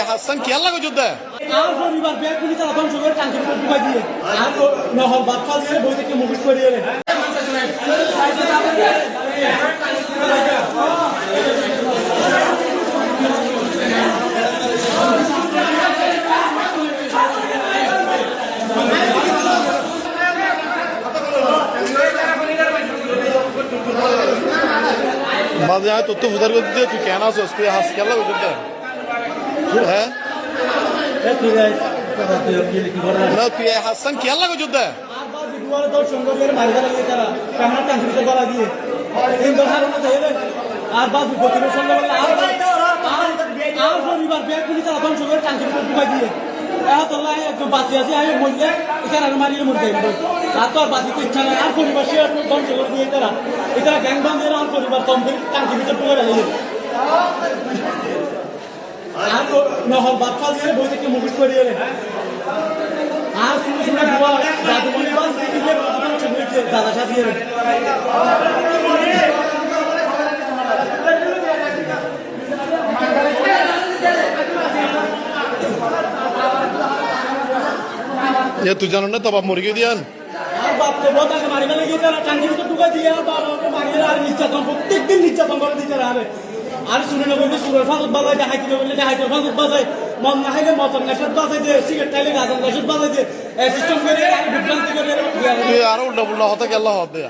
হাসান কি আল্লাহ যুদ্ধে আর পরিবার ব্যাগ পুলিশ তারা ধ্বংস করে টাঙ্কি ডুবাই দিয়ে আর নহল বাদশা দিয়ে বই থেকে মুভিস করে দিয়ে মাঝে হয় তথ্য প্রচার করতে দিয়ে তুই কেন আসছ তুই হাস কি আল্লাহ যুদ্ধে হ্যাঁ না তুই হাসান কি আল্লাহ যুদ্ধে আর বাবু পরিবার ব্যাগ পুলিশ তারা ধ্বংস করে টাঙ্কি ডুবাই দিয়ে একজন বাঁচি আছে আমি মরলে এখানে আর মারিয়ে মরতে আর তো আর বাঁচিতে ইচ্ছা নাই আর পরিবার সে ধ্বংস করে দিয়ে এটারা গ্যাং বান্ধে আর পরিবার কম করে টাঙ্কি ভিতর ঢুকে গেলে আর নহল বাদশা দিয়ে বই থেকে মুভিস করে দিয়ে আর শুনে শুনে দাদু মনিবাস দাদা সাথে তুই জানো না তো বাপ মুরগি দিয়ান আর বাপকে বলতে মারি গেলে গিয়ে তারা টাঙ্কি ভিতর ঢুকে দিয়ে আর বাবাকে মারিয়ে আর নির্যাতন প্রত্যেকদিন নির্যাতন করে দিতে হবে আর শুনে না বলতে সুরের ফাঁকুত বাজায় দেখাইতে বললে দেখাইতে ফাঁকুত বাজায় মন না খাইলে মতন নেশাদ বাজাই দিয়ে সিগারেট খাইলে গাজন নেশাদ বাজাই দিয়ে সিস্টেম করে আর বিভ্রান্তি করে তুই আরো উল্টা পুল্টা হতে গেল হবে